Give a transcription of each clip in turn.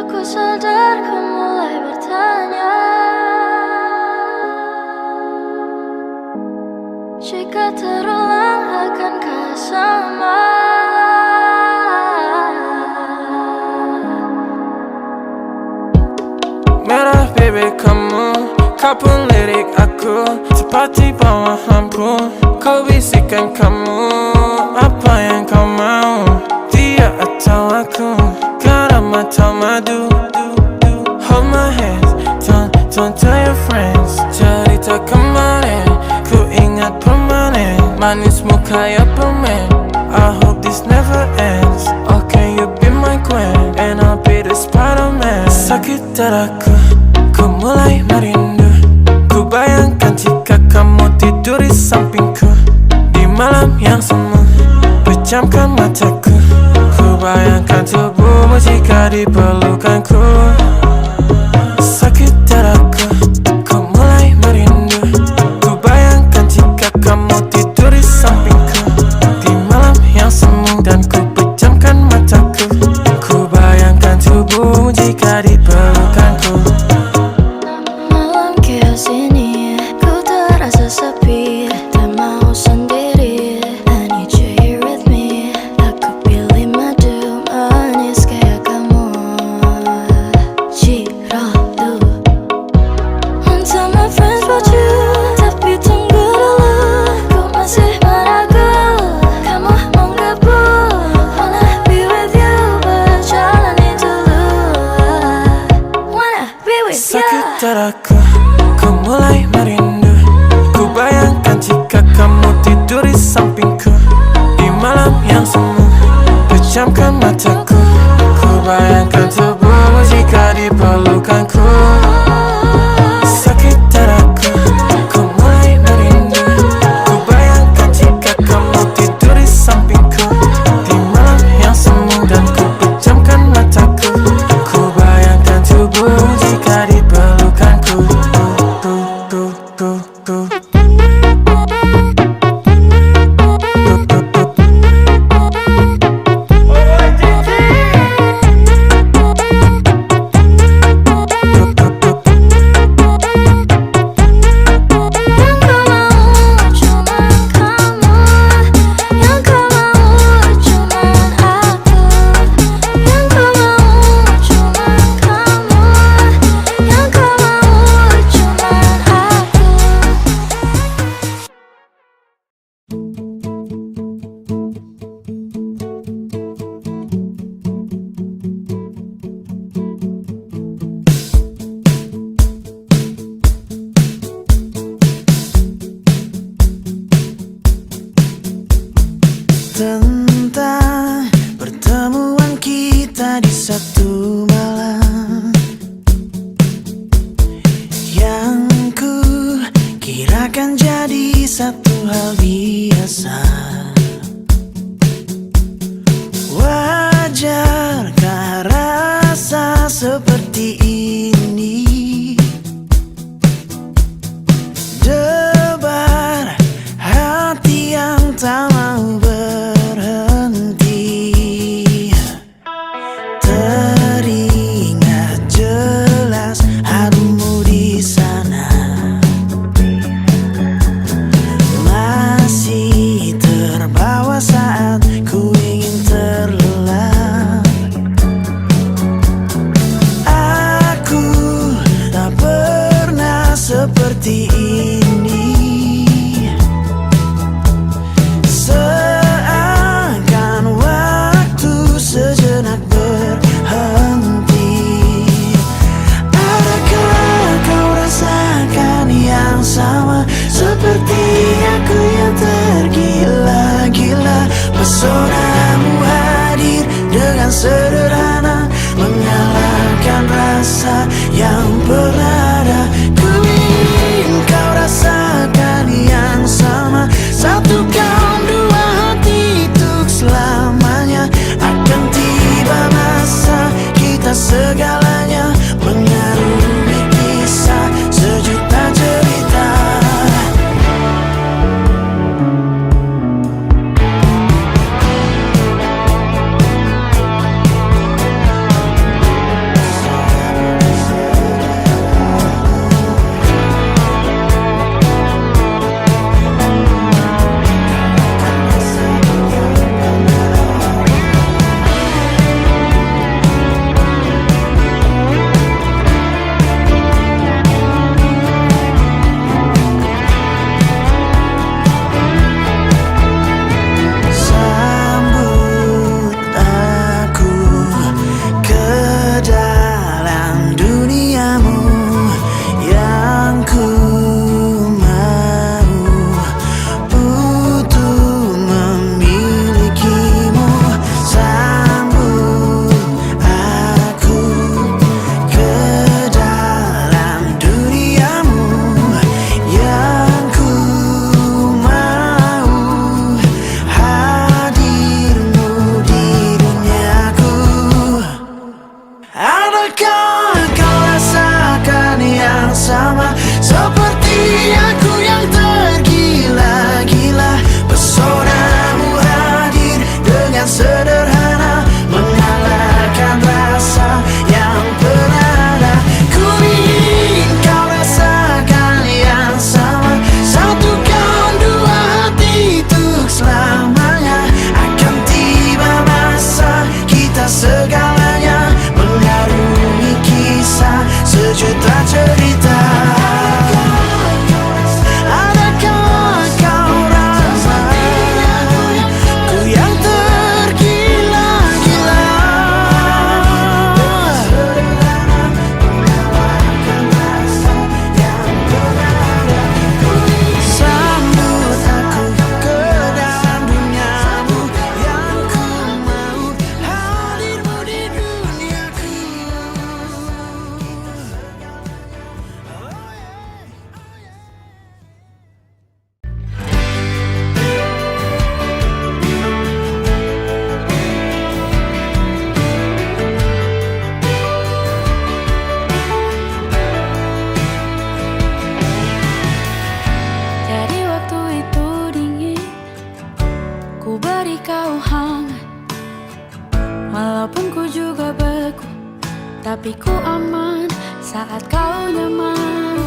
Ku sadar ku mulai bertanya, jika terulang akankah sama? Merah bebek kamu, kau pun lirik aku seperti bawah lampu. Kau bisikan kamu, apa yang kau mau? Dia atau aku, garam atau madu? Hold my hands, don't tell your friends. Cerita kemarin, ku ingat permanen. Manismu kayak permen, I hope this never ends. Oh, can you be my queen, and I'll be the Spider-Man. Sakit dadaku, ku mulai merindu. Ku bayangkan jika kamu tidur di sampingku di malam yang semu. Pejamkan mataku, ku bayangkan tubuhmu jika di pelukanku. Sakit dadaku, ku mulai merindu. Ku bayangkan jika kamu tidur di sampingku di malam yang semu. Dan ku pejamkan mataku, ku bayangkan tubuhmu jika di pelukanku. Malam chaos ini, ku terasa sepi, tak mau sendiri. I need you here with me. Aku pilih madu manis kayak kamu, Ciratu. And tell my friends about you, tapi tunggu dulu, ku masih meragu. Kamu menggebu, wanna be with you, berjalani dulu. Wanna be with you. Sakit dadaku, ku mulai merindu. Ku bayangkan jika kamu tidur di sampingku di malam yang semu. Pejamkan mataku, ku bayangkan tubuhmu jika di pelukanku. Sakit dadaku, ku mulai merindu. Ku bayangkan jika kamu tidur di sampingku di malam yang semu. Dan ku pejamkan mataku, ku bayangkan tubuhmu jika di pelukanku. Tentang pertemuan kita di satu malam yang ku kirakan jadi satu hal biasa. Wajarkah rasa seperti ini? Debar hati yang tak mau berhenti. Teringat jelas harummu di sana. Masih terbawa saat ku ingin terlelap. Aku tak pernah seperti ini. kau hangat, walaupun ku juga beku, tapi ku aman saat kau nyaman.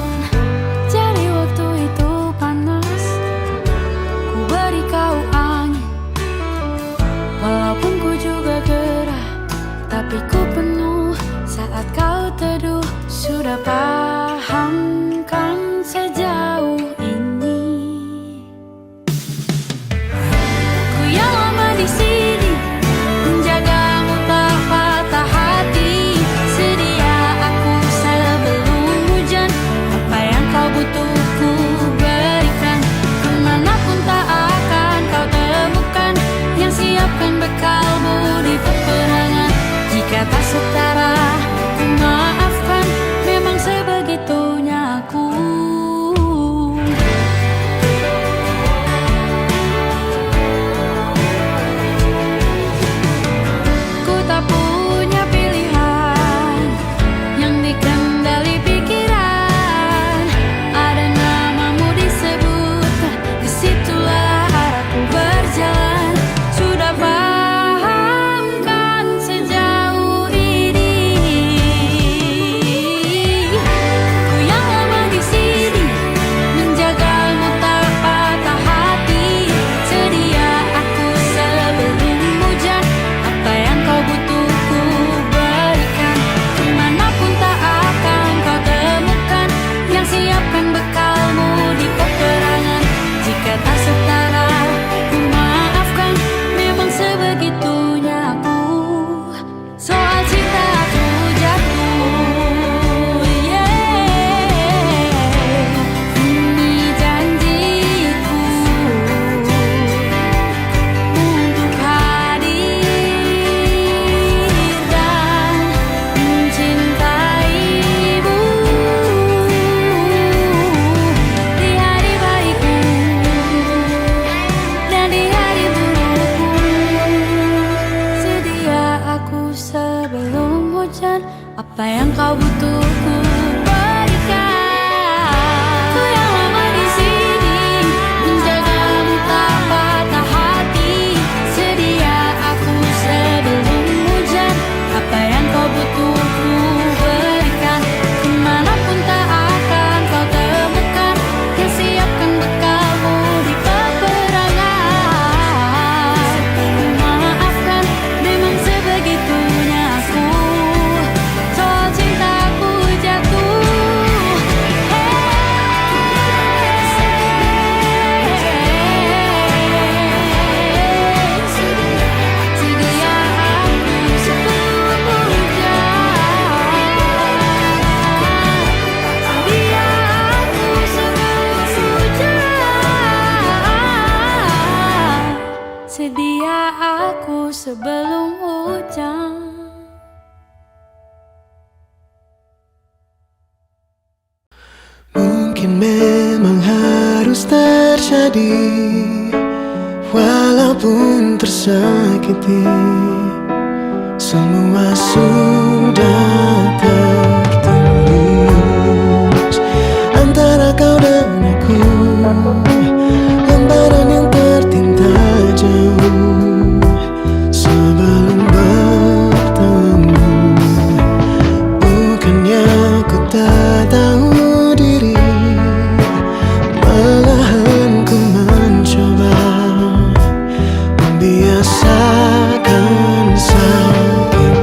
Jadi waktu itu panas, ku beri kau angin, walaupun ku juga gerah, tapi ku penuh saat kau teduh. Sudah paham kan sejauh ini, ku yang lama di sini menjagamu tak patah hati. Sedia aku sebelum hujan, apa yang kau butuh ku berikan. Kemanapun tak akan kau temukan yang siapkan bekalmu di peperangan. Jika tak setara ku maafkan, memang sebegitunya aku. Ku tak punya pilihan yang dikendali pikiran. Ada namamu disebut, disitulah arahku berjalan. Sudah paham kan sejauh ini, ku yang lama di sini menjagamu tak patah hati. Sedia aku sebelum hujan, apa yang kau butuh ku berikan. Kemanapun tak akan kau temukan yang siapkan bekalmu di peperangan. Jika tak setara ku maafkan, memang sebegitunya aku. Soal cinta aku jatuh, ini janjiku untuk hadir dan mencintaimu di hari baikku dan di hari burukku. Sedia aku sebelum hujan, apa yang kau butuh ku berikan. Ku yang lama di sini menjagamu tak patah hati. Sedia aku sebelum hujan, apa yang kau butuh ku berikan. Kemanapun tak akan kau temukan yang siapkan bekalmu di peperangan. Ku maafkan, memang sebegitunya aku. Soal cintaku jatuh, sedia aku sebelum hujan. Sedia aku sebelum hujan. Sedia aku sebelum hujan. Mungkin memang harus terjadi, walaupun tersakiti. Semua sudah tertulis antara kau dan aku. Lembaran yang tertinta jauh sebelum bertemu. Bukannya ku tak tahu diri, malahan ku mencoba membiasakan sakitnya.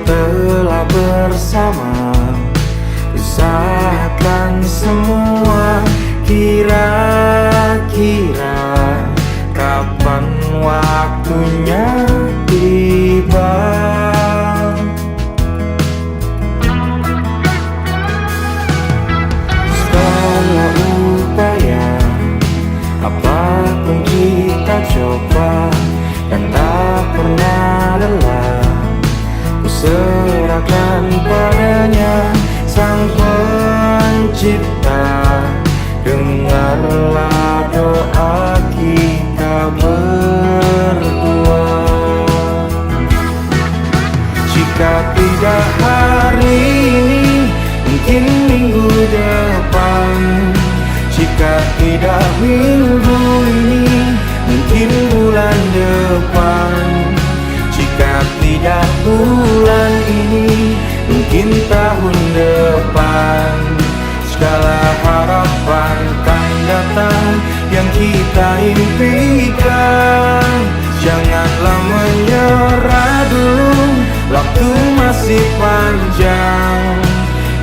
telah bersama, usahakan semua. Kira-kira kapan waktunya tiba? Segala upaya, apapun kita coba, dan tak pernah lelah, ku serahkan padanya Sang Pencipta. Dengarlah doa kita berdua. Jika tidak hari ini, mungkin minggu depan. Jika tidak minggu ini, mungkin bulan depan. Jika tidak bulan ini, mungkin tahun depan. Segala harapan kan datang yang kita impikan. Janganlah menyerah dulu, waktu masih panjang.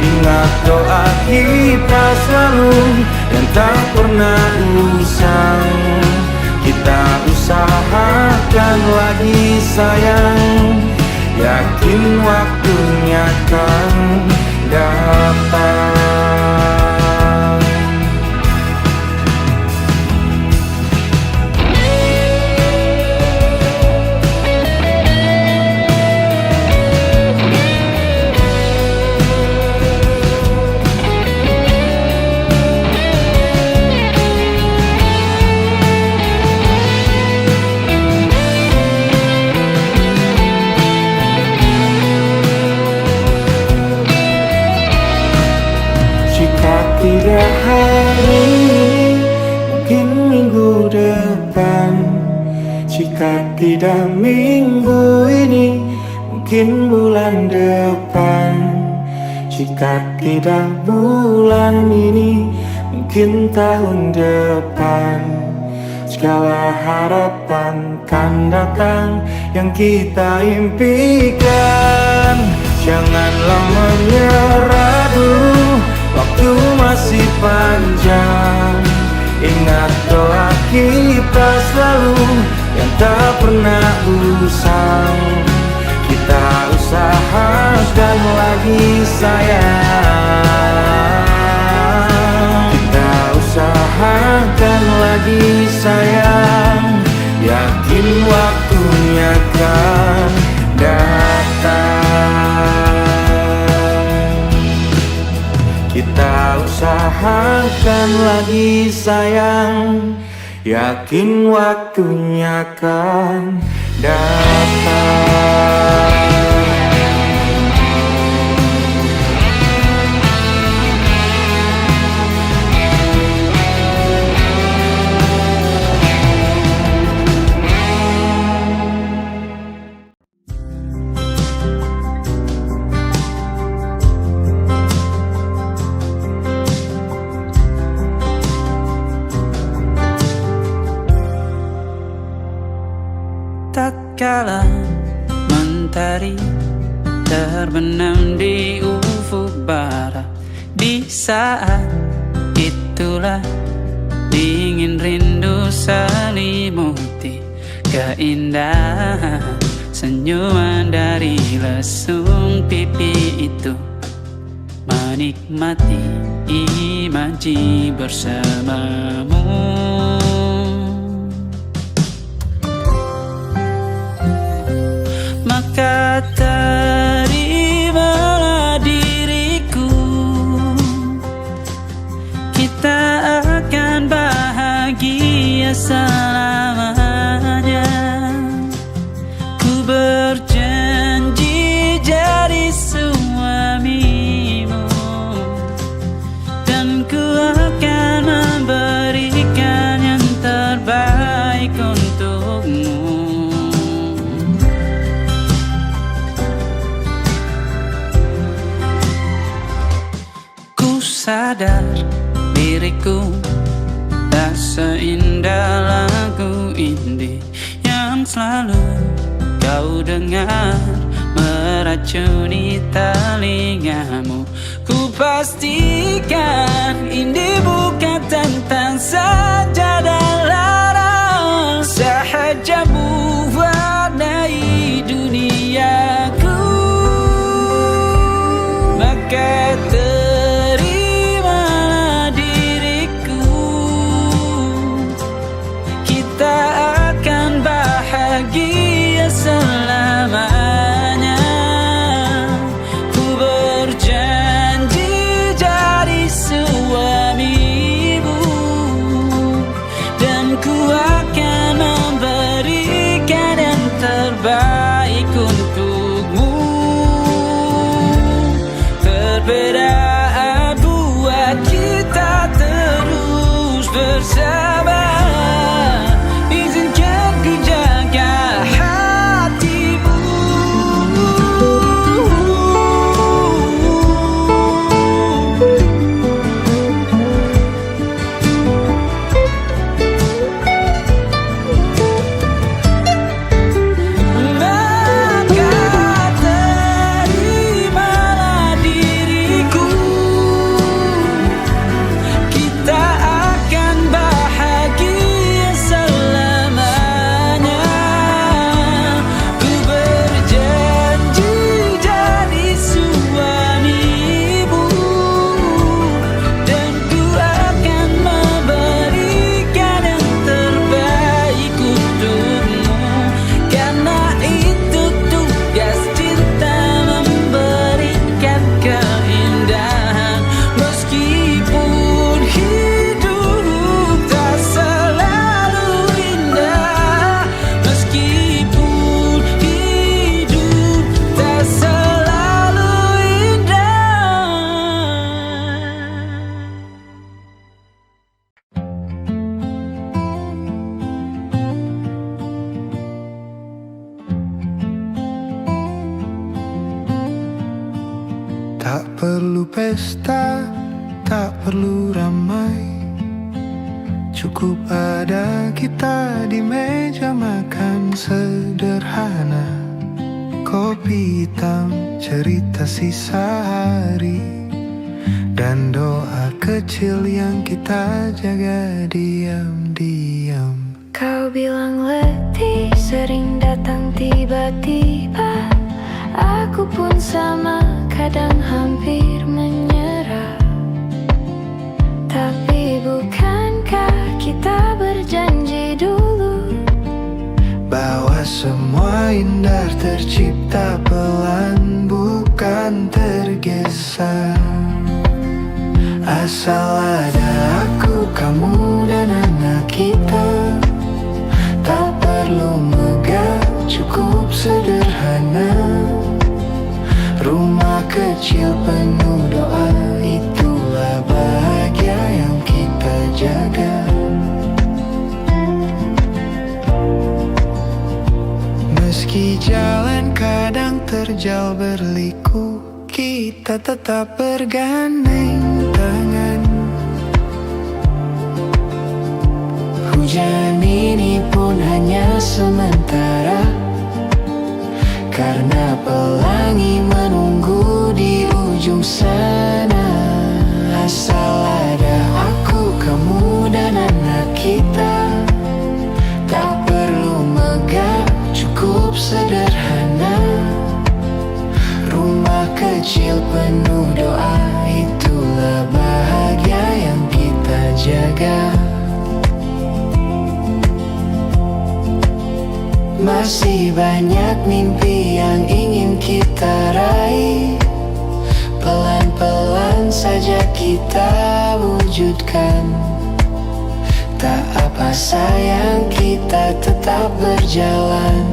Ingat doa kita selalu dan tak pernah usang. Kita usahakan lagi sayang, yakin waktunya akan datang. Tidak hari ini, mungkin minggu depan. Jika tidak minggu ini, mungkin bulan depan. Jika tidak bulan ini, mungkin tahun depan. Segala harapan kan datang yang kita impikan. Janganlah menyerah dulu, waktu masih panjang. Ingat doa kita selalu yang tak pernah usang. Kita usahakan lagi sayang. Kita usahakan lagi sayang, yakin waktunya kan datang. Kita usahakan lagi sayang, yakin waktunya akan datang. Kala mentari terbenam di ufuk barat, di saat itulah dingin rindu selimuti keindahan senyuman dari lesung pipi itu, menikmati imaji bersamamu. Maka terimalah diriku, kita akan bahagia selamanya. Ku berjanji jadi suamimu, dan ku akan memberikan yang terbaik untukmu. Sadar diriku tak seindah lagu indie yang selalu kau dengar meracuni telingamu. Ku pastikan ini bukan tentang sajadah larang, sahaja mewarnai duniaku. Maka terimalah diriku, kita akan bahagia selamanya. Ku berjanji jadi suamimu, dan ku akan memberikan yang terbaik untukmu. Perbedaan buat kita terus bersama. Izinkan ku jaga hatimu. Maka terimalah diriku, kita akan bahagia selamanya. Ku berjanji jadi suamimu, dan ku akan memberikan yang terbaik untukmu. Karena itu tugas cinta, memberikan keindahan. Meskipun hidup tak selalu indah, meskipun hidup tak selalu indah. Tak perlu pesta, tak perlu ramai, cukup ada kita di meja makan sederhana. Kopi hitam, cerita sisa hari, dan doa kecil yang kita jaga diam-diam. Kau bilang letih, sering datang tiba-tiba. Aku pun sama, kadang hampir menyerah. Tapi bukankah kita berjanji dulu Bahwa semua indah tercipta pelan, bukan tergesa. Asal ada aku, kamu, dan anak kita. Tak perlu megah, cukup sederhana. Rumah kecil penuh doa, itulah bahagia yang kita jaga. Meski jalan kadang terjal berliku, kita tetap bergandeng tangan. Hujan ini pun hanya sementara, karena pelangi menunggu di ujung sana. Asal ada aku, kamu, dan anak kita. Tak perlu megah, cukup sederhana. Rumah kecil penuh doa, itulah bahagia yang kita jaga. Masih banyak mimpi yang ingin kita raih, pelan-pelan saja kita wujudkan. Tak apa sayang, kita tetap berjalan.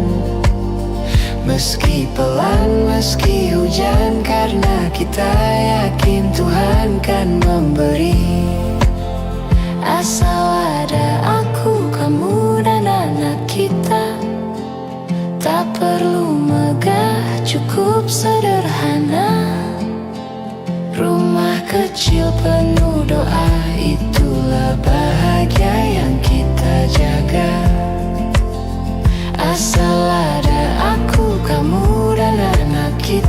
Meski pelan, meski hujan, karena kita yakin Tuhan kan memberi. Asal ada aku, kamu, dan anak kita. Tak perlu megah, cukup sederhana. Rumah kecil penuh doa, itulah bahagia yang kita jaga. Asal ada aku, kamu, dan anak kita.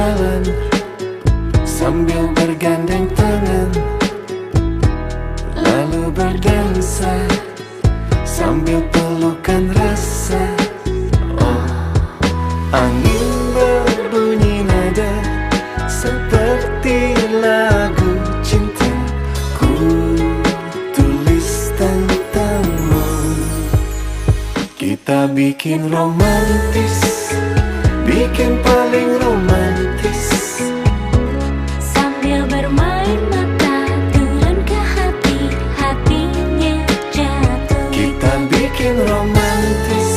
jalan sambil bergandeng tangan, lalu berdansa sambil pelukan rasa. Oh, angin berbunyi nada seperti lagu cinta ku tulis tentangmu. Kita bikin romantis, bikin paling romantis, Sambil bermain mata turun ke hati, hatinya jatuh. kita bikin romantis,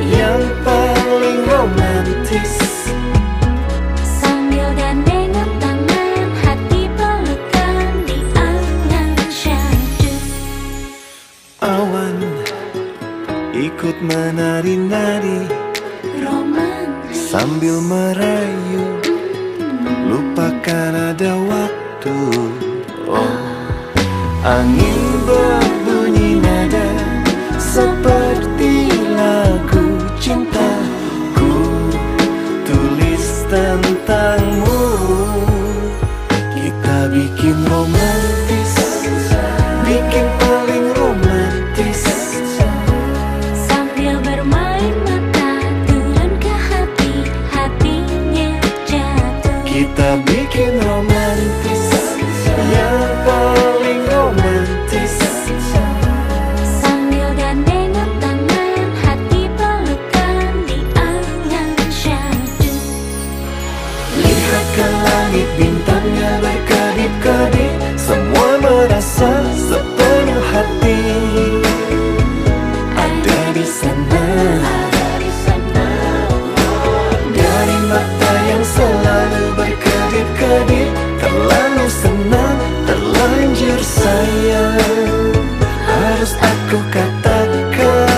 yang paling romantis. Sambil gandengan tangan, hati pelukan di angan syahdu. Awan ikut menari-nari Romantis, sambil merayu, lupakan ada waktu. Oh, angin berbunyi nada seperti lagu cinta ku tulis tentangmu. Kita bikin romantis, bikin paling romantis. sambil bermain mata turun ke hati, hatinya jatuh. Kita bikin romantis, yang paling romantis. Sambil gandengan tangan, hati pelukan di angan syahdu. Lihat ke langit, bintangnya berkedip-kedip, semua merasa sepenuh hati ada di sana. Dari mata yang selalu berkedip-kedip, terlalu senang, terlanjur sayang, harus aku katakan.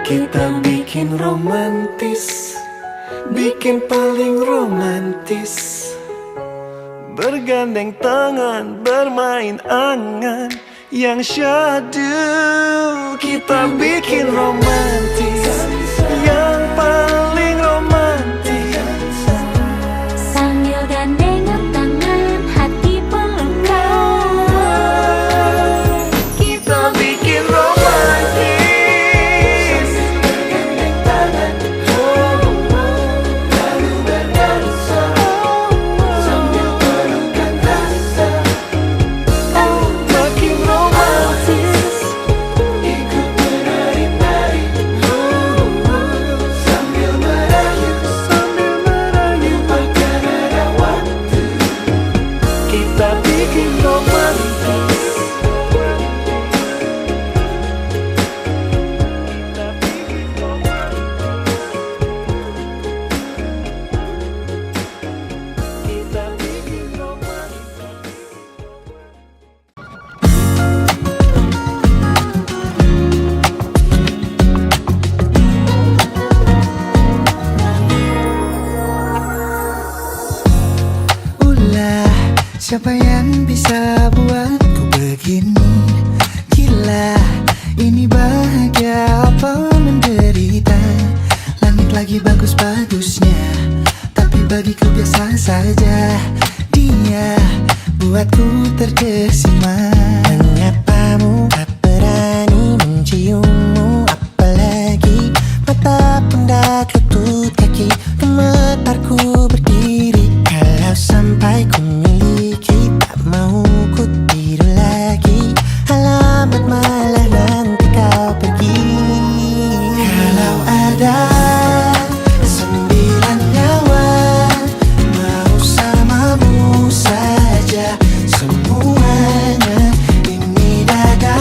Kita bikin romantis, bikin paling romantis, bergandeng tangan, bermain angan yang syahdu. Kita bikin romantis, yang paling romantis. Sambil gandengan tangan, hati pelukan. Kita bikin romantis, bergandeng tangan, lalu berdansa sambil pelukan rasa. Oh, makin romantis, ikut menari-nari sambil merayu, lupakan ada waktu. Kita bikin romantis. Kita bikin romantis. Ulah, siapa yang bisa buatku begini? Gila, ini bahagia apa menderita? Langit lagi bagus-bagusnya, tapi bagiku biasa saja. Dia buatku terkesima. Menyapamu, tak berani menciummu, apalagi mata pun dah ketut kaki, gemetarku berdiri. Kalau sampai ku miliki, tak mau ku tidur lagi. Alamat malah nanti kau pergi. Kalau ada 9 nyawa, mau samamu saja semuanya. Ini dada,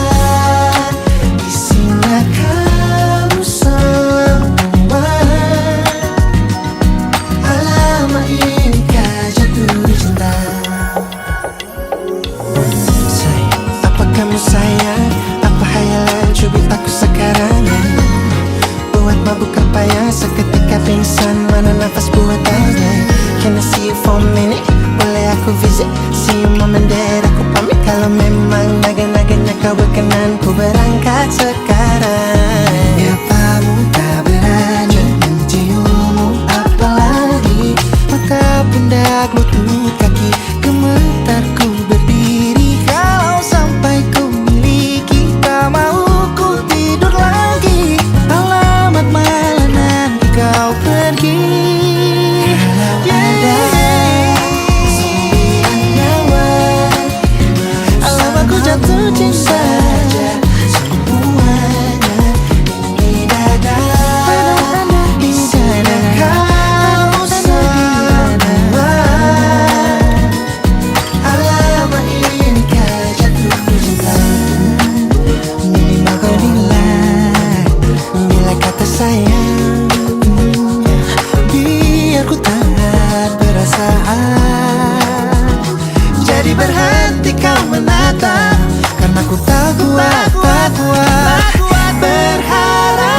isinya kamu semua. Alamak, ini kah jatuh cinta? Apa kamu sayang? Apa hayalan cubit aku sekarang? Buat mabuk apa yang seketika pingsan, mana nafas buatannya? Can I see you for a minute? Boleh aku visit. See you mom and dad, aku pamit. Kalau memang naga-naganya kau berkenan, ku berangkat sekarang. Apa muka berani menciummu, apalagi mata pundak lutut kaki, gemetar ku berdiri. Kalau sampai ku miliki, tak mau ku tidur lagi. Alamat mana nanti kau pergi. Kalau ada 9 nyawa, alam aku jatuh cinta. Semuanya ini dada, isinya kau semua. Alamat ini kau jatuh cinta. Minimal kau bilang, bila kata sayang, biar ku tak perasaan. Jadi berhenti kau menatap, karena ku tak kuat berharap.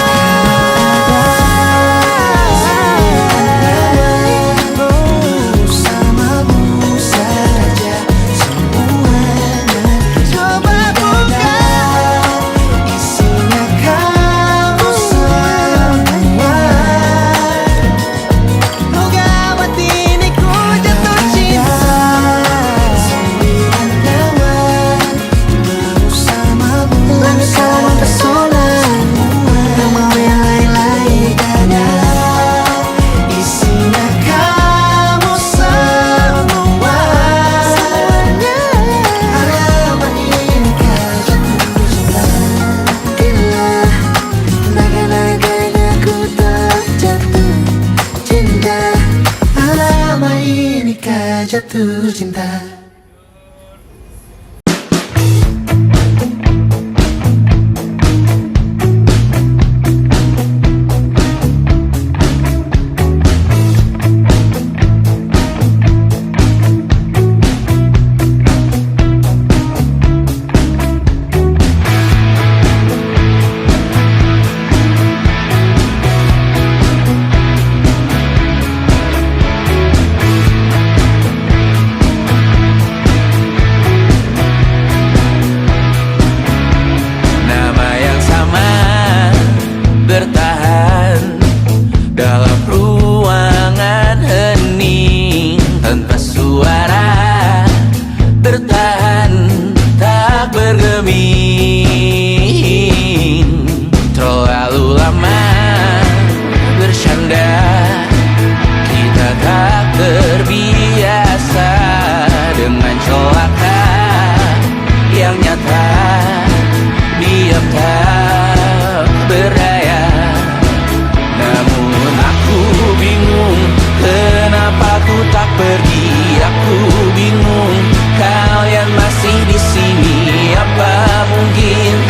Bersamamu saja semuanya. Coba buka, isinya kau semua. Oh gawat ini ku jatuh cinta. 9 nyawa bersamamu, langit kau mempesona. Tak mau yang lain-lain dada, isinya kamu semua. Alamat ini kau jatuh cinta. Gila, naga-naganya ku tak jatuh cinta. Alamat ini kau jatuh cinta. Nama yang sama bertahan dalam ruangan hening tanpa suara, bertahan tak bergeming. Terlalu lama bersanda, kita tak terbiasa dengan celaka yang nyata. Diam tak berdaya, namun aku bingung kenapa ku tak pergi. Aku bingung kalian masih di sini. Apa mungkin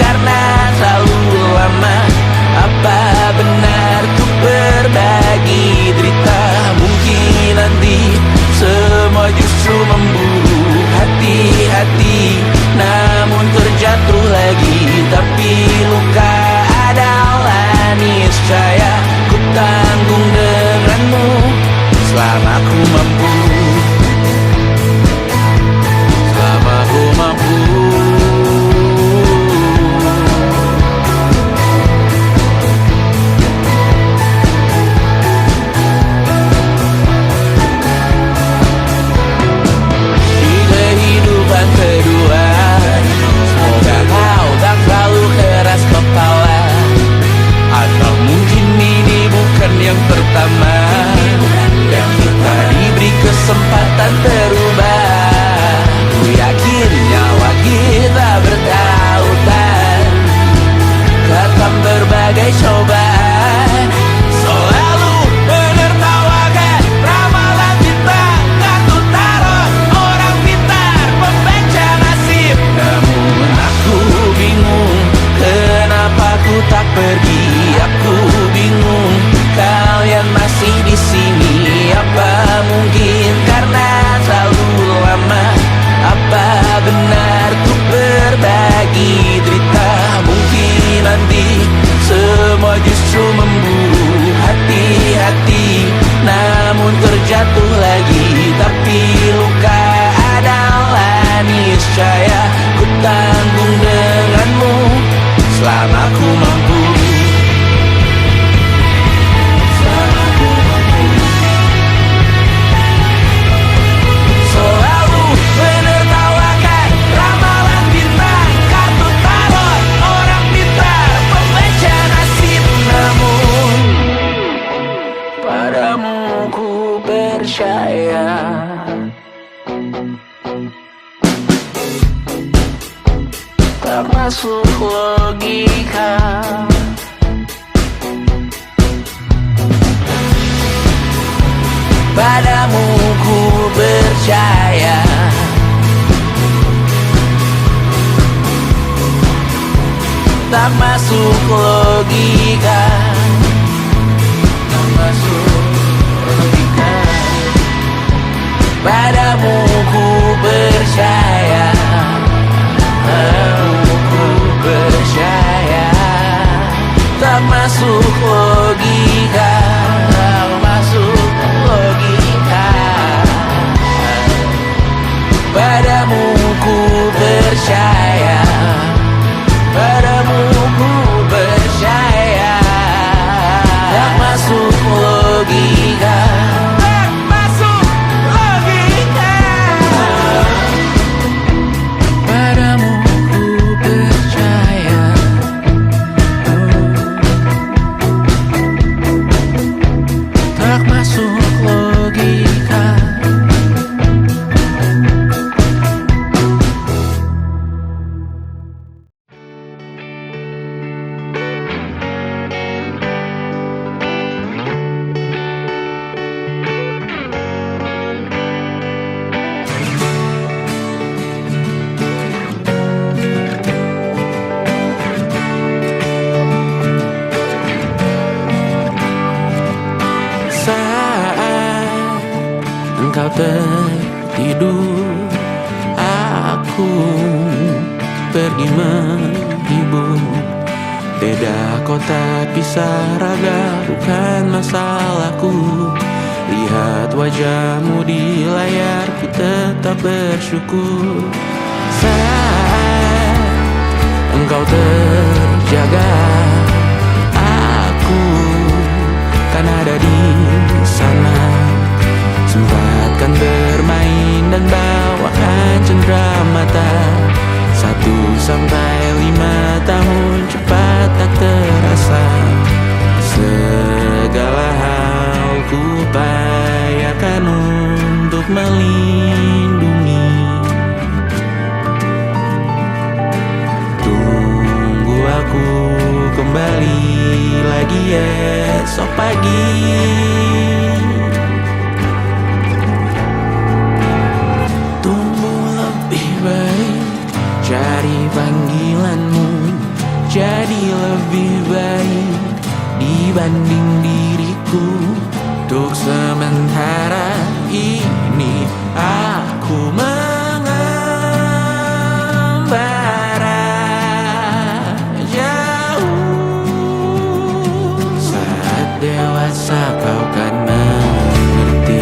selama ku mampu. Selalu menertawakan ramalan bintang, kartu tarot orang pintar, pembaca nasib. Namun padamu ku percaya, tak masuk logika. Padamu ku percaya, tak masuk logika. Tak masuk logika. Padamu ku percaya, padamu ku percaya, tak masuk logika. Tak masuk logika. Padamu ku percaya, padamu ku percaya, tak masuk logika. Tak masuk logika. Padamu ku percaya, tak masuk logika. Saat engkau tertidur, aku pergi menghibur. Beda kota pisah raga bukan masalahku. Lihat wajahmu di layar, ku tetap bersyukur. Saat engkau terjaga, aku kan ada di sana. Sempatkan bermain dan bawakan cenderamata. 1-5 tahun cepat tak terasa. Segala hal ku upayakan untuk melindungi. Tunggu aku kembali lagi esok pagi. Tumbuh lebih baik, cari panggilanmu, jadi lebih baik dibanding diriku. Untuk sementara ini aku mengembara jauh. Saat dewasa kau kan mengerti.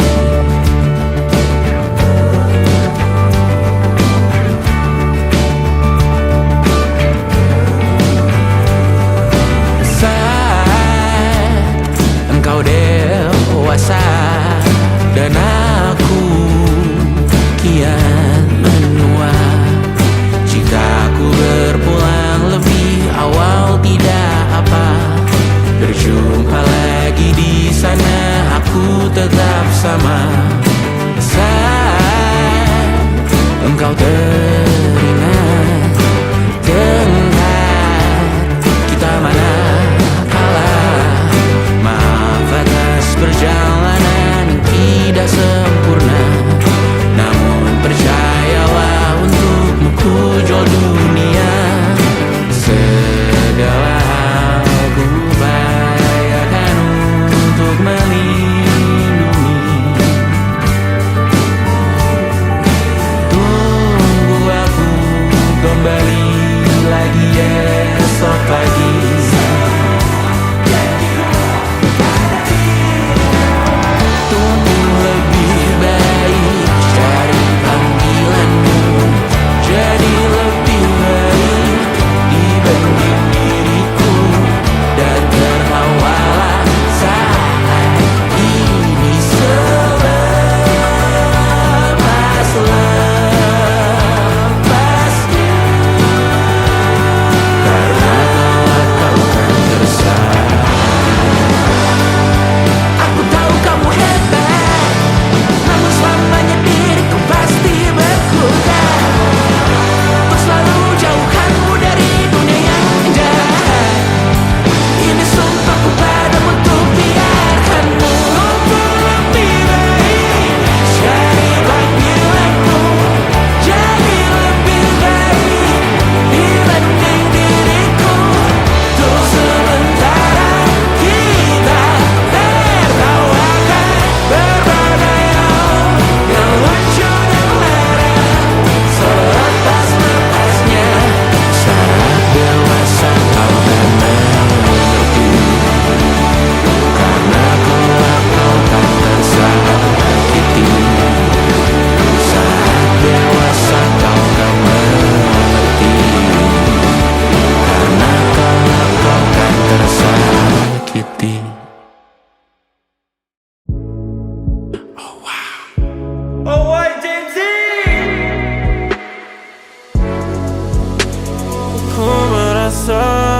Saat engkau dewasa dan aku kian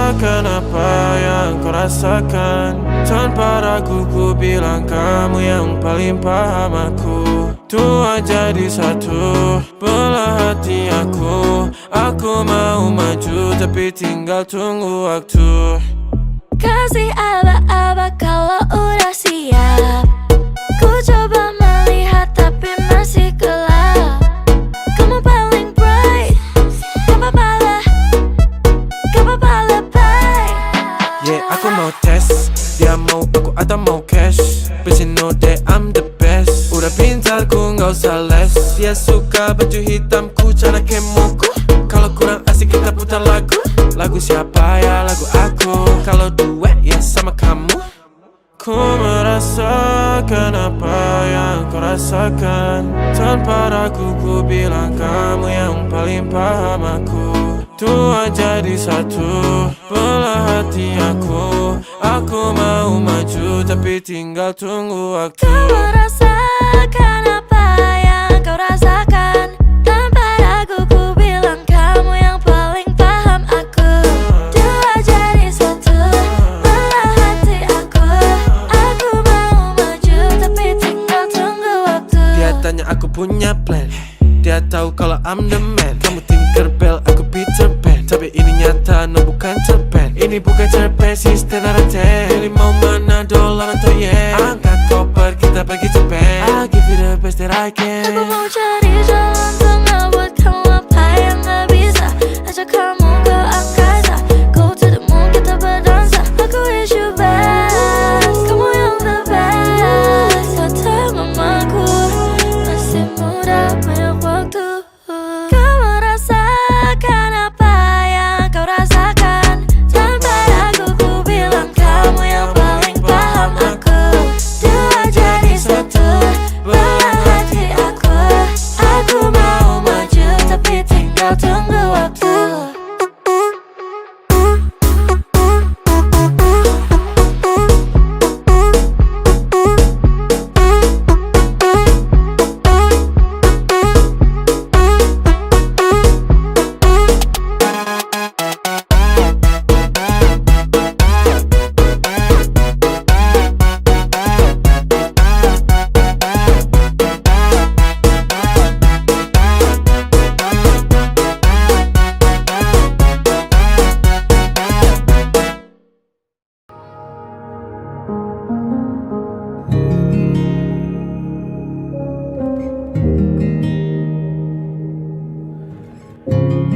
rasakan apa yang kau rasakan. Tanpa ragu ku bilang kamu yang paling paham aku. Tua jadi satu, belah hati aku. Aku mau maju tapi tinggal tunggu waktu. Kasih aba-aba kalau udah siap. Ku coba melihat tapi masih gelap. Kamu paling bright, gak apa-apa lah, gak apa-apa lebay. Yeah, aku mau tes, dia mau aku atau mau cash. But you know that I'm the best. Udah pintar ku gak usah les. Dia suka baju hitamku, cara kemoku. Kalau kurang asik kita putar lagu. Lagu siapa ya? Lagu aku. Kalau duet ya sama kamu. Ku merasakan apa yang kau rasakan. Tanpa ragu ku bilang kamu yang paling paham aku. Tua jadi satu, belah hati aku. Aku mau maju tapi tinggal tunggu waktu. Kau merasakan apa yang kau rasakan. Tanpa ragu ku bilang kamu yang paling paham aku. Dua jadi satu, belah hati aku. Aku mau maju tapi tinggal tunggu waktu. Dia tanya aku punya plan. Dia tahu kalau I'm the man. Kamu Tinkerbell, aku Peter Pan. Tapi ini nyata, no bukan cerpen. Ini bukan cerpen, sistem narate. Pilih mau mana, dolar atau yen. Angkat koper, kita pergi Japan. I'll give you the best that I can. Aku mau cari jalan tengah buat kamu apa yang gak bisa. Ajak kamu ke angkasa, go to the moon kita berdansa. Aku wish you best, kamu yang the best. Kata mamaku, masih muda banyak waktu. Kau merasakan apa yang kau rasakan. Tanpa ragu ku bilang kamu yang paling paham aku. Dua jadi satu, belah hati aku. Aku mau maju tapi tinggal tunggu waktu.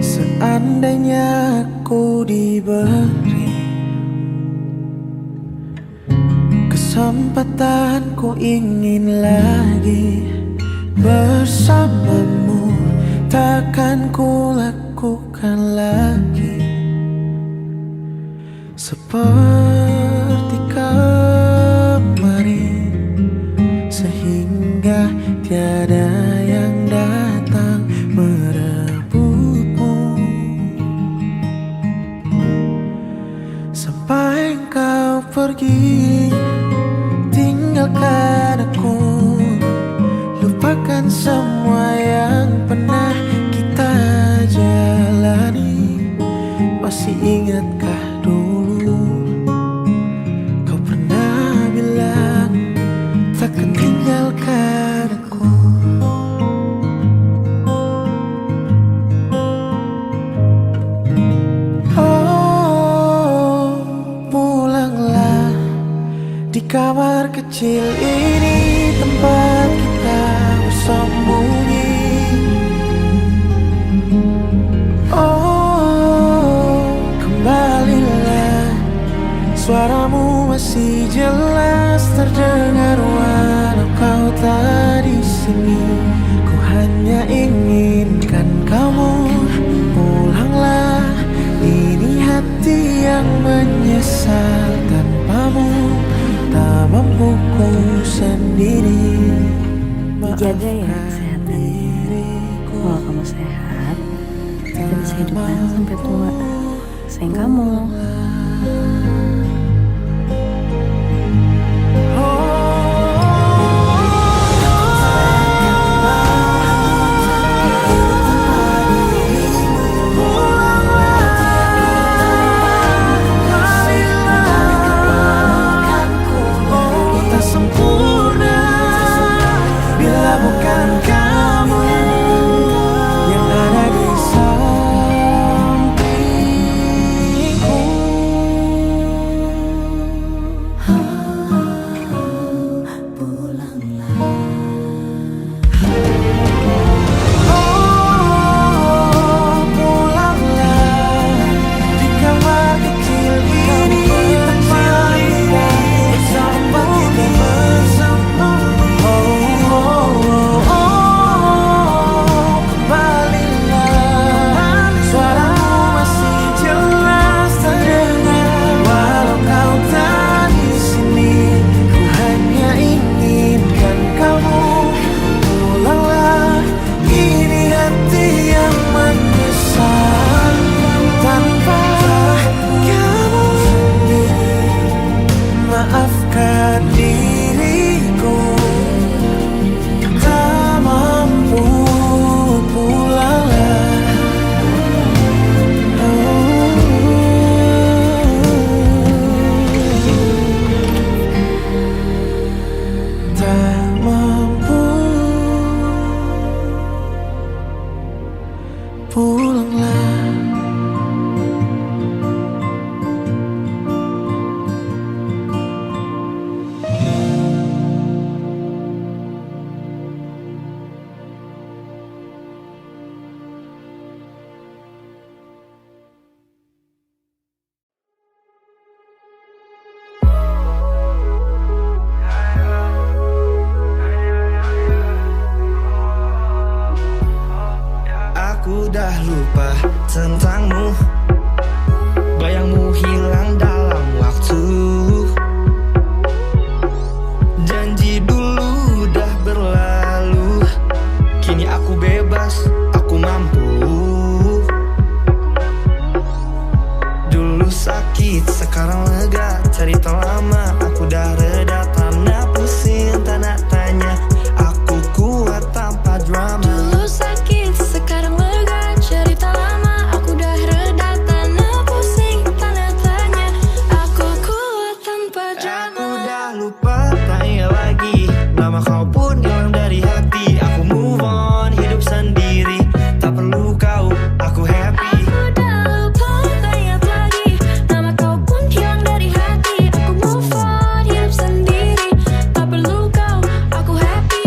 Seandainya aku diberi kesempatan, ku ingin lagi bersamamu. Takkan ku lakukan lagi seperti kemarin, sehingga tiada yang datang merebutmu. Sampai engkau pergi, tinggalkan aku. Lupakan semua yang pernah kita jalani. Masih ingatkah dulu kau pernah bilang takkan tinggalkan aku. Oh, pulanglah di kamar kecil ini, tempat kita bersembunyi. Oh, kembalilah, suaramu masih jelas terdengar walau kau tak di sini. Ku hanya inginkan kamu pulanglah. Ini hati yang menyesal tanpamu, tak mampu ku sendiri. Dijaga ya kesehatannya. Kalau kamu sehat, kita bisa hidup bareng sampai tua. Sayang kamu. sekarang lega. Cerita lama aku dah reda, tanah pusing tanah tanya. Aku kuat tanpa drama. Dulu sakit, sekarang lega. Cerita lama, aku dah reda. Tanah pusing, tanah tanya. Aku kuat tanpa drama. Aku dah lupa, tanya lagi. Nama kau pun hilang dari hati. Aku move on, hidup sendiri. Tak perlu kau, aku happy. Aku dah lupa, tak ingat lagi. Nama kau pun hilang dari hati. Aku move on, hidup sendiri. Tak perlu kau, aku happy.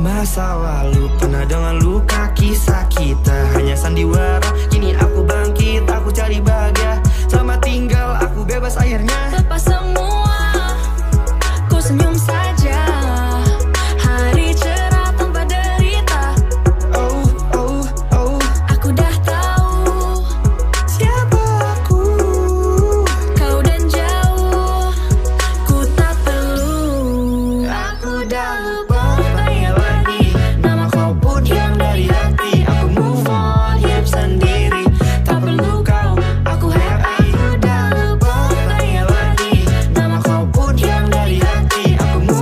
Masa lalu pernah dengan luka kisah kita. Hanya sandiwara, kini aku bangkit. Aku cari bahagia, selamat tinggal, aku bebas akhirnya. Lepas semua, ku senyum saja. Hari cerah tanpa derita. Oh, oh, oh, Aku dah tahu siapa aku? kau dan jauh. Ku tak perlu. Aku dah lupa, tanya lagi. Nama kau pun hilang dari hati. Aku move on, hidup sendiri. Tak perlu kau, aku happy. Aku dah lupa, tanya lagi. Nama kau pun hilang dari hati. Aku move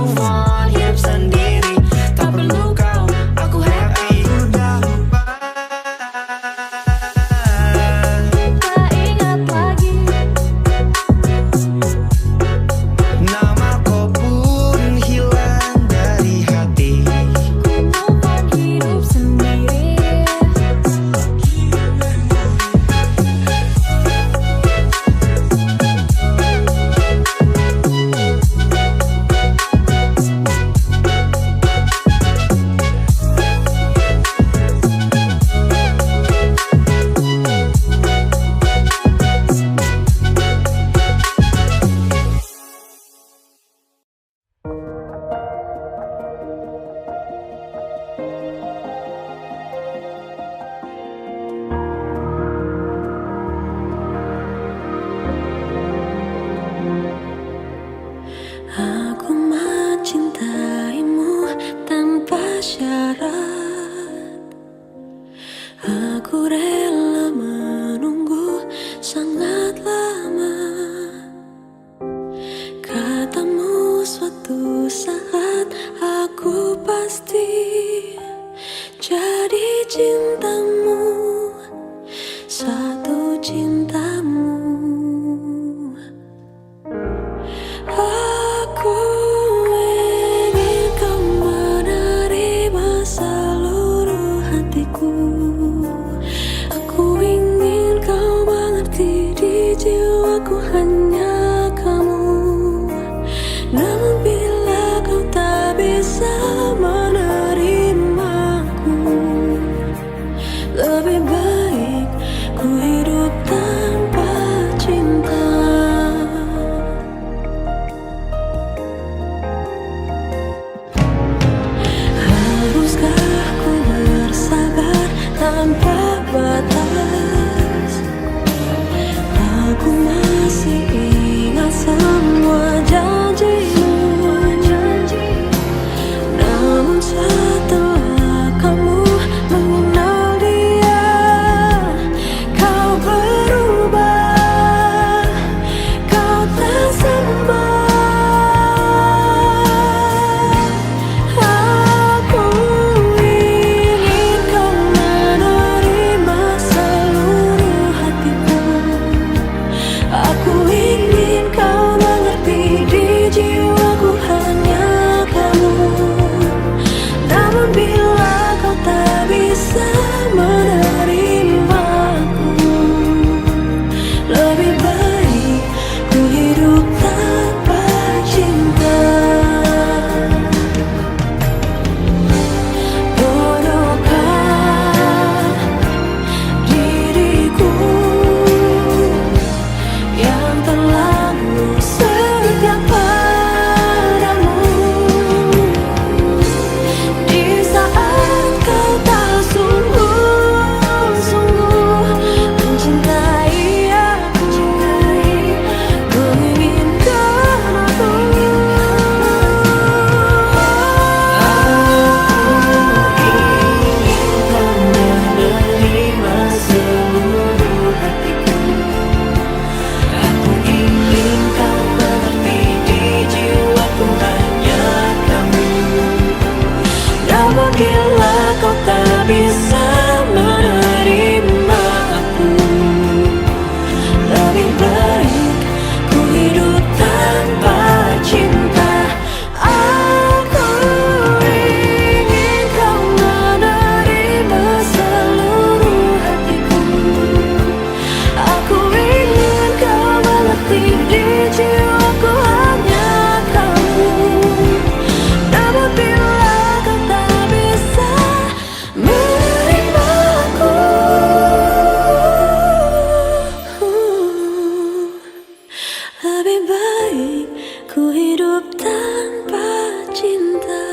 baik ku hidup tanpa cinta.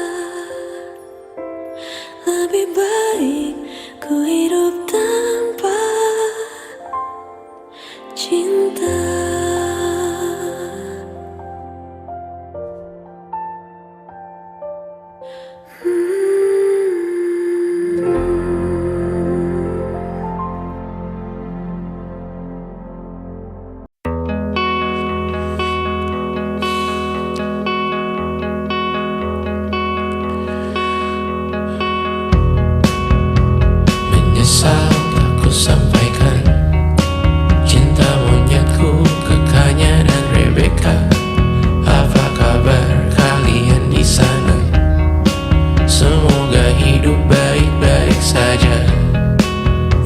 Lebih baik ku hidup tanpa cinta. Menyesal tak ku sampaikan cinta monyetku ke Kanya dan Rebecca. Apa kabar kalian di sana? Semoga hidup baik-baik saja.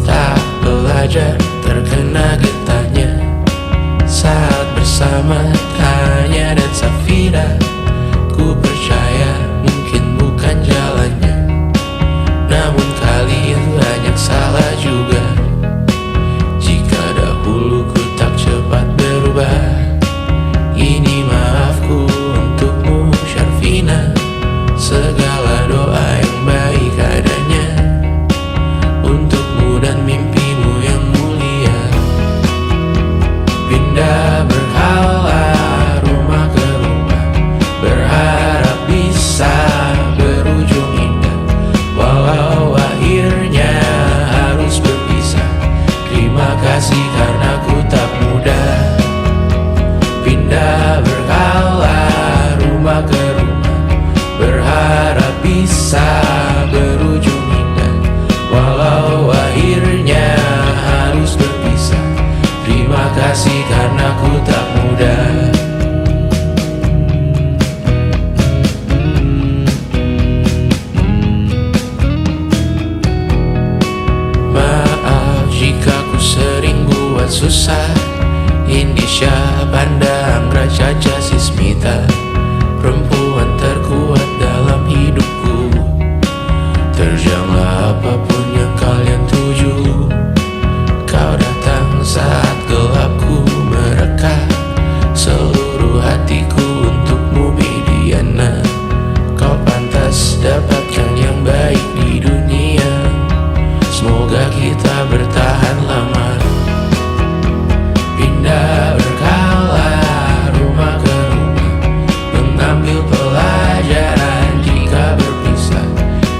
Tak belajar terkena getahnya saat bersama Kanya dan Safira. Ku percaya mungkin bukan jalannya, namun kalian banyak salah juga. Jika dahulu ku tak cepat berubah, ini maafku untukmu Syarfina. Segala doa yang baik adanya untukmu dan mimpimu yang mulia. Pindah berhala rumah ke rumah, berharap bisa berujung indah. Walau akhirnya harus berpisah, terima kasih karena ku tak mudah. Pindah berkala rumah ke rumah, berharap bisa berujung indah. Walau akhirnya harus berpisah, terima kasih karena ku tak mudah. Maaf jika ku sering buat susah. Indisha, Banda, Anggra, Caca, Sismita, perempuan terkuat dalam hidupku. Terjanglah apapun yang kalian tuju. Kau datang saat gelapku mereka. Seluruh hatiku untukmu Mediana. Kau pantas dapatkan yang baik di dunia. Semoga kita bertahan lama. Pindah berkala rumah ke rumah, mengambil pelajaran jika berpisah.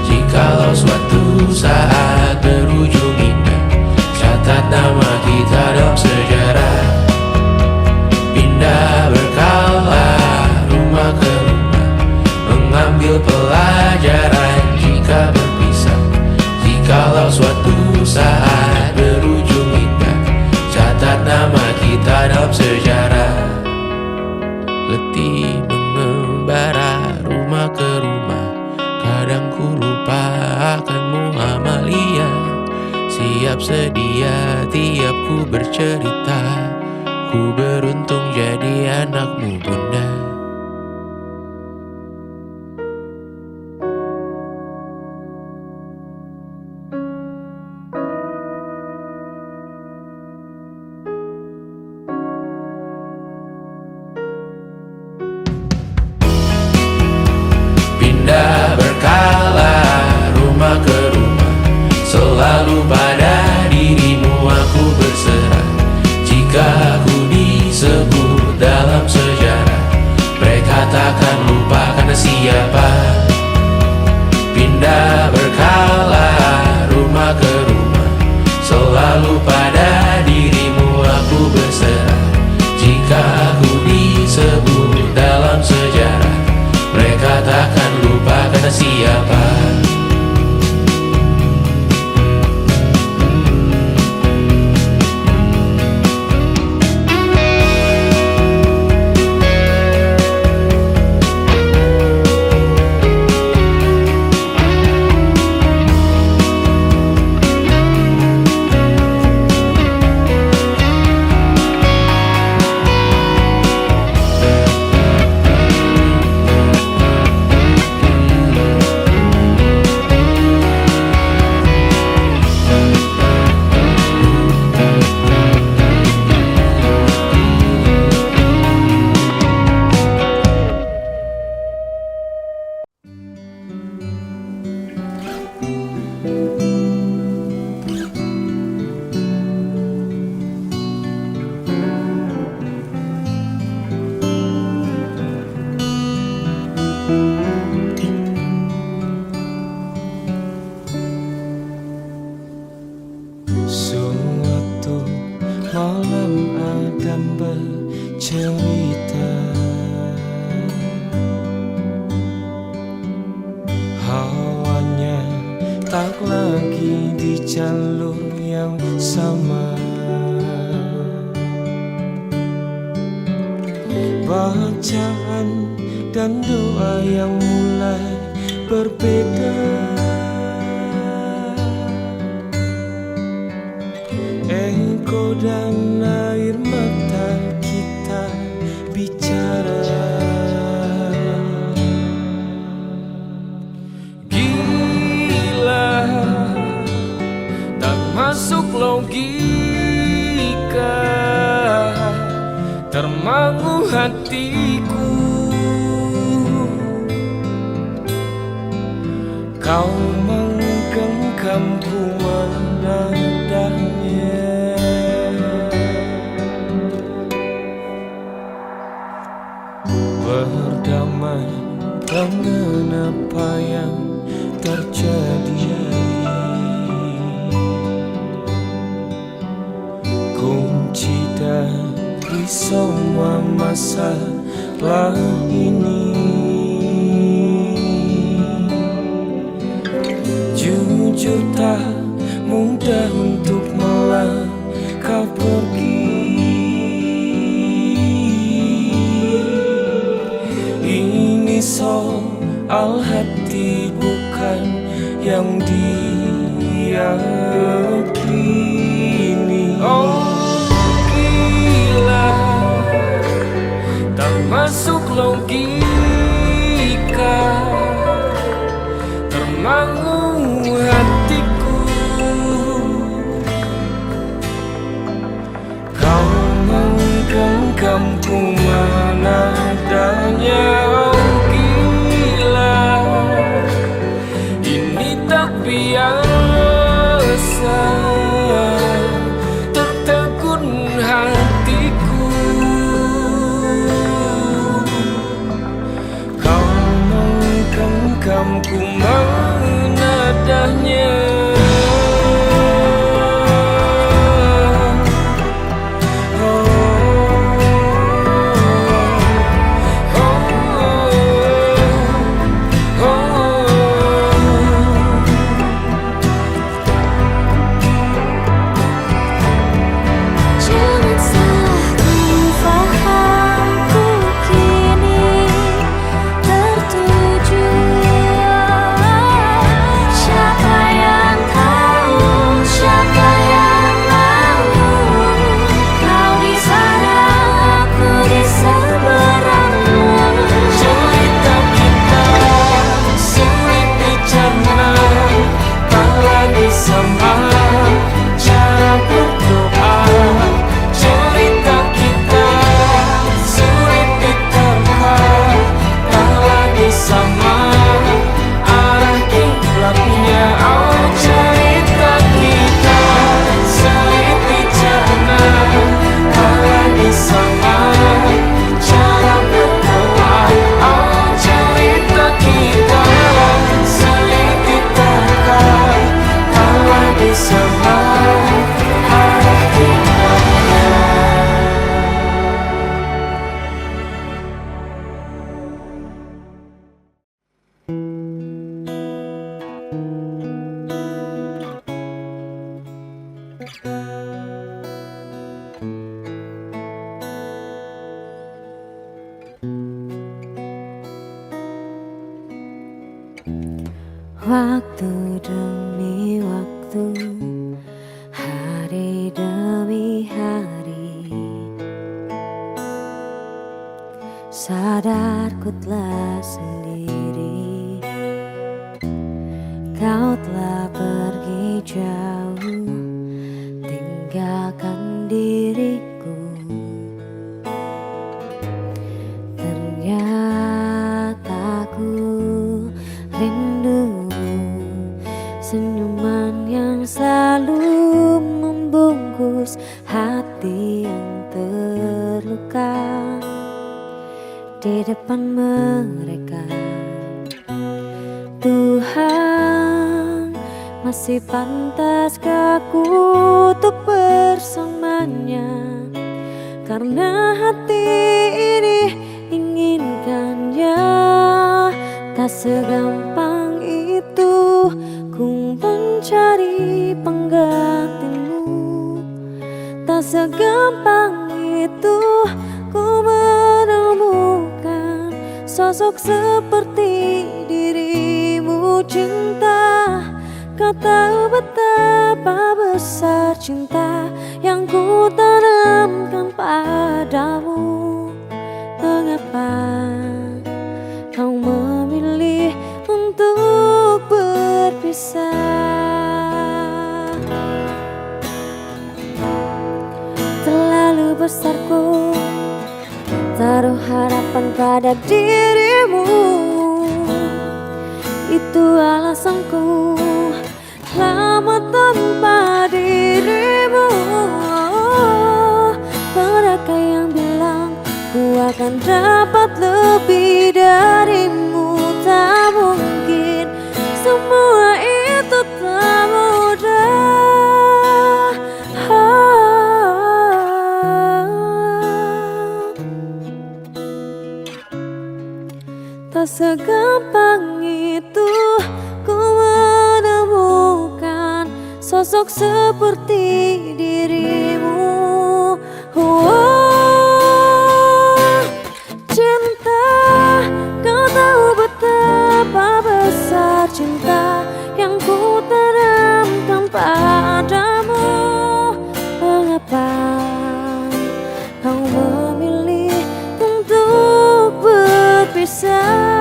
Jikalau suatu saat berujung indah, catat nama kita dalam sejarah. Pindah berkala rumah ke rumah, mengambil pelajaran jika berpisah. Jikalau suatu saat berujung indah, catat nama kita dalam sejarah. Letih mengembara rumah ke rumah, kadang ku lupa akanmu Amalia. Siap sedia tiap ku bercerita, ku beruntung jadi anakmu bunda. Pindah berkala rumah ke rumah, selalu pada dirimu aku berserah. Jika aku disebut dalam sejarah, mereka takkan lupa karena siapa. Pindah berkala rumah ke rumah, selalu pada dirimu aku berserah. Jika aku disebut dalam sejarah, mereka takkan lupa karena siapa. di jalur yang sama. Bacaan dan doa yang mulai berbeda. Engkau dan air mata kita bicara. Gila, tak masuk logika, termangu hatiku. Kau menggenggamku menadahnya. Berdamai dengan apa yang terjadi. Kunci dari semua masalah ini. Jujur tak mudah untuk melangkah pergi. Ini soal hati bukan yang diyakini. Oh gila, tak masuk logika, termangu hatiku. Kau menggenggamku menadanya. Oh gila, ini tak biasa, tertegun hatiku. Kau menggenggamku menadahnya. Jangan salahku faham, ku kini tertuju. Siapa yang tahu, siapa yang mahu. Kau di sana, aku di seberangmu. Cerita kita sulit dicerna, tak lagi sama cara berdoa. Cerita kita sulit diterka, tak lagi sama arah kiblatnya. Oh cerita kita sulit dicerna, tak lagi sama cara berdoa. Oh cerita kita sulit diterka, tak lagi sama arah kiblatnya. Waktu demi waktu, hari demi hari, sadar ku telah sendiri. Kau telah pergi jauh, tinggalkan diriku. Ternyata ku rindu senyuman yang selalu membungkus hati yang terluka. Di depan mereka, Tuhan, masih pantaskah ku untuk bersamanya? Karena hati ini inginkannya, tak segampang itu ku mencari sosok seperti dirimu cinta. Kau tahu betapa besar cinta yang ku tanamkan padamu. Mengapa kau memilih untuk berpisah? Terlalu besar ku taruh harapan pada dirimu. Itu alasanku lama tanpa dirimu. Mereka yang bilang ku akan dapat lebih darimu, tak mungkin. Semua itu tak mudah. Tak segampang itu ku menemukan sosok seperti dirimu. Cinta, kau tahu betapa besar cinta yang ku tanamkan padamu. Mengapa kau memilih untuk berpisah?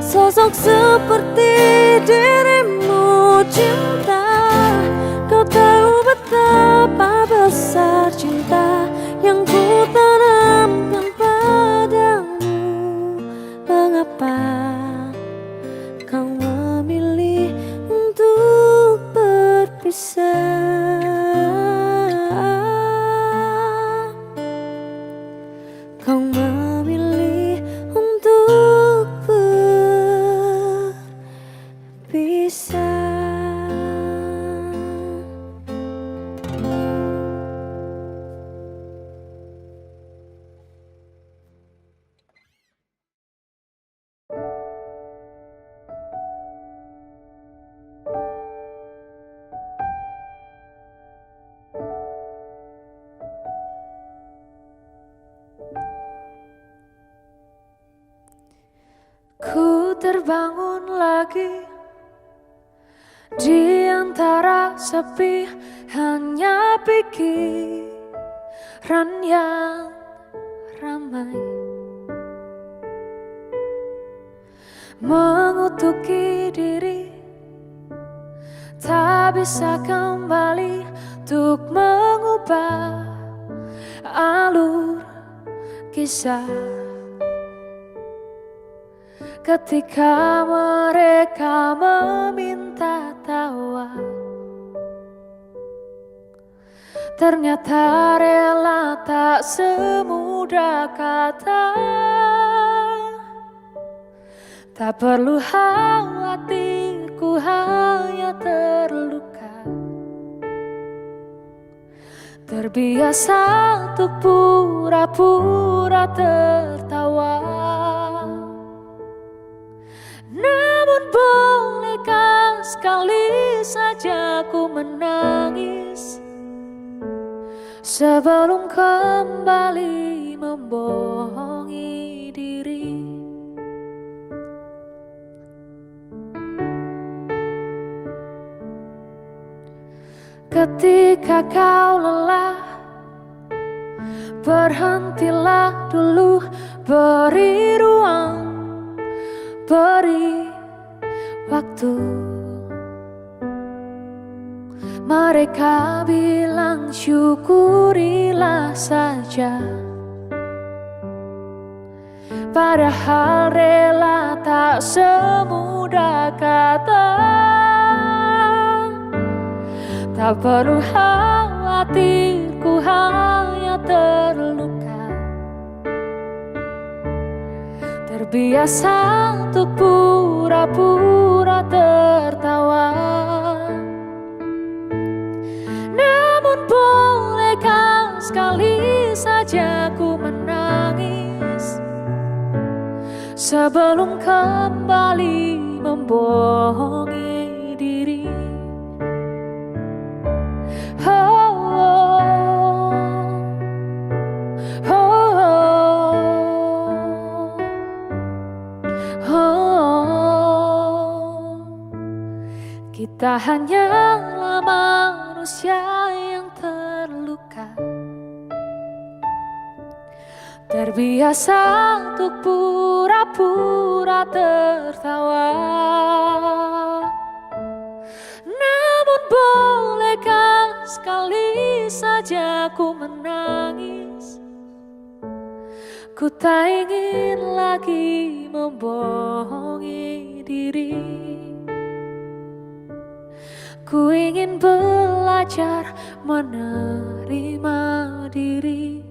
Sosok seperti dirimu cinta, kau tahu betapa besar cinta yang ku tanamkan padamu. Mengapa kau memilih untuk berpisah? Kau memilih untuk berpisah. Ku terbangun lagi di antara sepi, hanya pikiran yang ramai mengutuki diri, tak bisa kembali untuk mengubah alur kisah. Ketika mereka meminta tawa, ternyata rela tak semudah kata. Tak perlu khawatirku hanya terluka, terbiasa untuk pura-pura tertawa. Namun bolehkah sekali saja ku menangis sebelum kembali membohongi diri. Ketika kau lelah, berhentilah dulu, beri ruang, beri waktu. Mereka bilang syukurilah saja, padahal rela tak semudah kata. Tak perlu khawatirku hanya terluka, terbiasa untuk pura-pura tertawa. Namun bolehkah sekali saja ku menangis sebelum kembali membohongi diri. Kita hanyalah manusia yang terluka, terbiasa untuk pura-pura tertawa. Namun bolehkah sekali saja ku menangis? Ku tak ingin lagi membohongi diri. Ku ingin belajar menerima diri.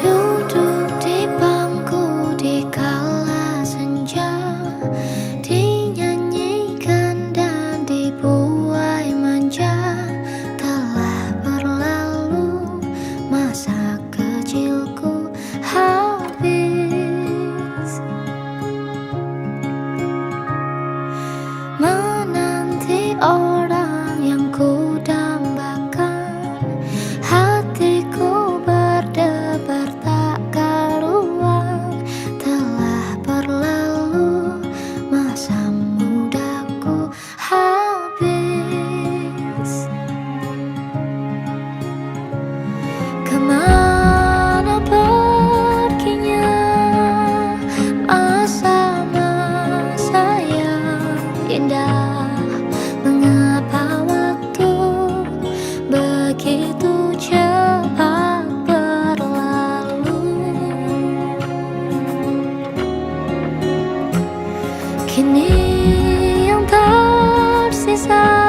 Duduk di bangku di kala senja, dinyanyikan dan dibuai manja. Telah berlalu masa kecilku habis menanti orang yang ku dambakan. Hatiku berdebar tak karuan. Telah berlalu masa mudaku habis. Kemana perginya masa-masa yang indah? Mengapa waktu begitu cepat berlalu? Kini yang tersisa